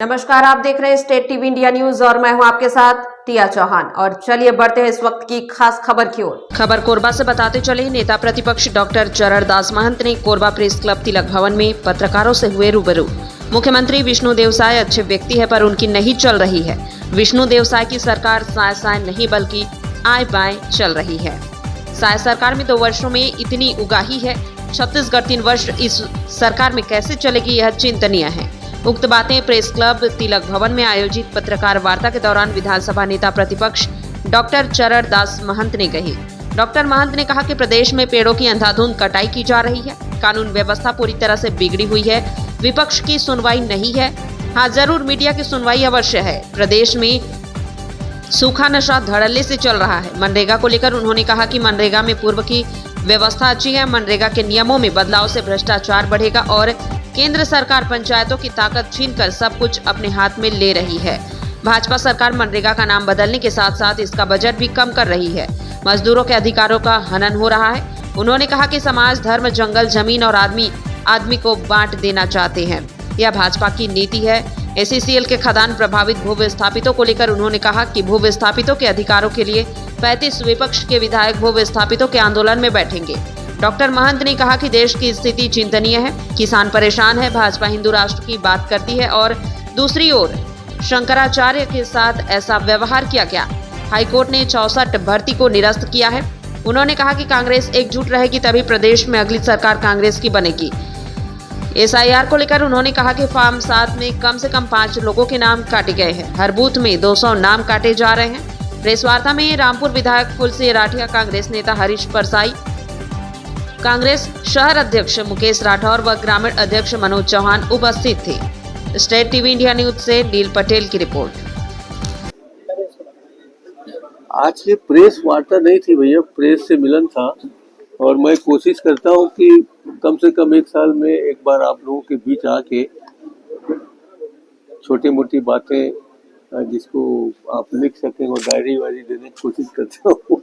नमस्कार, आप देख रहे हैं स्टेट टीवी इंडिया न्यूज और मैं हूं आपके साथ टिया चौहान। और चलिए बढ़ते हैं इस वक्त की खास खबर की ओर। खबर कोरबा से बताते चले, नेता प्रतिपक्ष डॉक्टर चरणदास महंत ने कोरबा प्रेस क्लब तिलक भवन में पत्रकारों से हुए रूबरू। मुख्यमंत्री विष्णु देवसाय अच्छे व्यक्ति है पर उनकी नहीं चल रही है। विष्णु देवसाय की सरकार साय साय नहीं बल्कि आय बाय चल रही है। साय सरकार में 2 वर्षों में इतनी उगाही है, छत्तीसगढ़ 3 वर्ष इस सरकार में कैसे चलेगी, यह चिंतनीय है। उक्त बातें प्रेस क्लब तिलक भवन में आयोजित पत्रकार वार्ता के दौरान विधानसभा नेता प्रतिपक्ष डॉक्टर चरणदास महंत ने कही। डॉक्टर महंत ने कहा कि प्रदेश में पेड़ों की अंधाधुंध कटाई की जा रही है, कानून व्यवस्था पूरी तरह से बिगड़ी हुई है, विपक्ष की सुनवाई नहीं है। हाँ, जरूर मीडिया की सुनवाई अवश्य है। प्रदेश में सूखा नशा धड़ल्ले से चल रहा है। मनरेगा को लेकर उन्होंने कहा कि मनरेगा में पूर्व की व्यवस्था अच्छी है, मनरेगा के नियमों में बदलाव से भ्रष्टाचार बढ़ेगा और केंद्र सरकार पंचायतों की ताकत छीनकर सब कुछ अपने हाथ में ले रही है। भाजपा सरकार मनरेगा का नाम बदलने के साथ साथ इसका बजट भी कम कर रही है। मजदूरों के अधिकारों का हनन हो रहा है। उन्होंने कहा कि समाज, धर्म, जंगल, जमीन और आदमी को बांट देना चाहते हैं। यह भाजपा की नीति है। एसईसीएल के खदान प्रभावित भू विस्थापितों को लेकर उन्होंने कहा कि भू विस्थापितों के अधिकारों के लिए 35 विपक्ष के विधायक भू विस्थापितों के आंदोलन में बैठेंगे। डॉक्टर महंत ने कहा कि देश की स्थिति चिंतनीय है, किसान परेशान है, भाजपा हिंदू राष्ट्र की बात करती है और दूसरी ओर शंकराचार्य के साथ ऐसा व्यवहार किया गया। हाईकोर्ट ने 64 भर्ती को निरस्त किया है। उन्होंने कहा कि कांग्रेस एकजुट रहेगी तभी प्रदेश में अगली सरकार कांग्रेस की बनेगी। एसआईआर को लेकर उन्होंने कहा कि फॉर्म 7 में कम से कम 5 लोगों के नाम काटे गए हैं। हर बूथ में 200 नाम काटे जा रहे हैं। प्रेस वार्ता में रामपुर विधायक फुलसिंह राठिया, कांग्रेस नेता हरीश परसाई, कांग्रेस शहर अध्यक्ष मुकेश राठौर व ग्रामीण अध्यक्ष मनोज चौहान उपस्थित थे। स्टेट टीवी इंडिया न्यूज से नील पटेल की रिपोर्ट। आज ये प्रेस वार्ता नहीं थी भैया, प्रेस से मिलन था और मैं कोशिश करता हूँ कि कम से कम 1 साल में एक बार आप लोगों के बीच आके छोटी मोटी बातें जिसको आप लिख सकें और डायरी वायरी देने की कोशिश करता हूँ।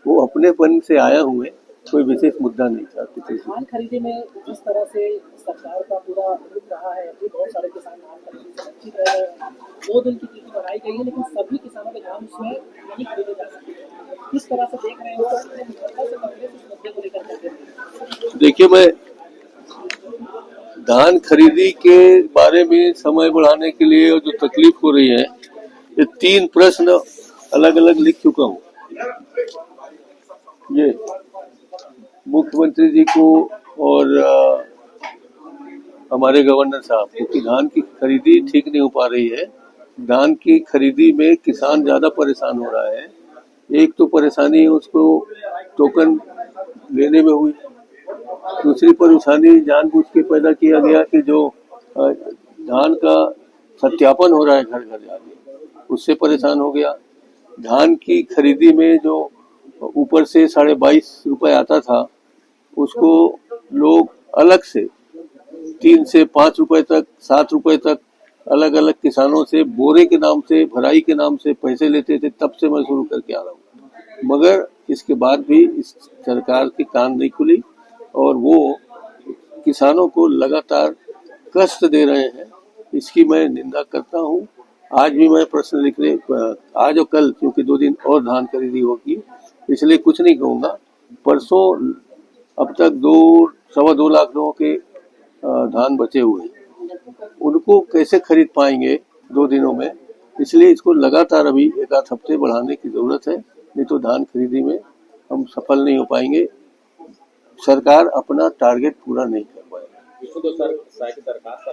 वो अपनेपन से आया हूँ मैं, कोई विशेष मुद्दा नहीं था। धान खरीदी में जिस तरह से सरकार का पूरा रुख रहा है, अभी बहुत सारे किसान धान खरीदी से वंचित रह रहे हैं। 2 दिन की तिथि बढ़ाई गई है लेकिन सभी किसानों के धान उसमें नहीं खरीदे जा सकते। किस तरह से देख रहे हैं वो से कांग्रेस इस मुद्दे को लेकर कहते हैं? देखिए, मैं धान खरीदी के बारे में समय बढ़ाने के लिए और जो तकलीफ हो रही है, ये 3 प्रश्न अलग अलग लिख चुका हूँ। ये मुख्यमंत्री जी को और हमारे गवर्नर साहब, क्योंकि धान की खरीदी ठीक नहीं हो पा रही है। धान की खरीदी में किसान ज्यादा परेशान हो रहा है। एक तो परेशानी उसको टोकन लेने में हुई, दूसरी परेशानी जानबूझ के पैदा किया गया कि जो धान का सत्यापन हो रहा है घर घर जाके, उससे परेशान हो गया। धान की खरीदी में जो ऊपर से 22.5 रुपए आता था, उसको लोग अलग से 3 से 5 रुपए तक, 7 रुपए तक अलग अलग किसानों से बोरे के नाम से, भराई के नाम से पैसे लेते थे। तब से मैं शुरू करके आ रहा हूँ, मगर इसके बाद भी इस सरकार की कान नहीं खुली और वो किसानों को लगातार कष्ट दे रहे हैं। इसकी मैं निंदा करता हूँ। आज भी मैं प्रश्न लिखने, आज और कल, क्योंकि 2 दिन और धान खरीदी होगी, इसलिए कुछ नहीं कहूँगा। परसों अब तक 2-2.25 लाख लोगों के धान बचे हुए हैं, उनको कैसे खरीद पाएंगे 2 दिनों में? इसलिए इसको लगातार अभी 1-8 हफ्ते बढ़ाने की जरूरत है, नहीं तो धान खरीदी में हम सफल नहीं हो पाएंगे। सरकार अपना टारगेट पूरा नहीं कर पाएगी।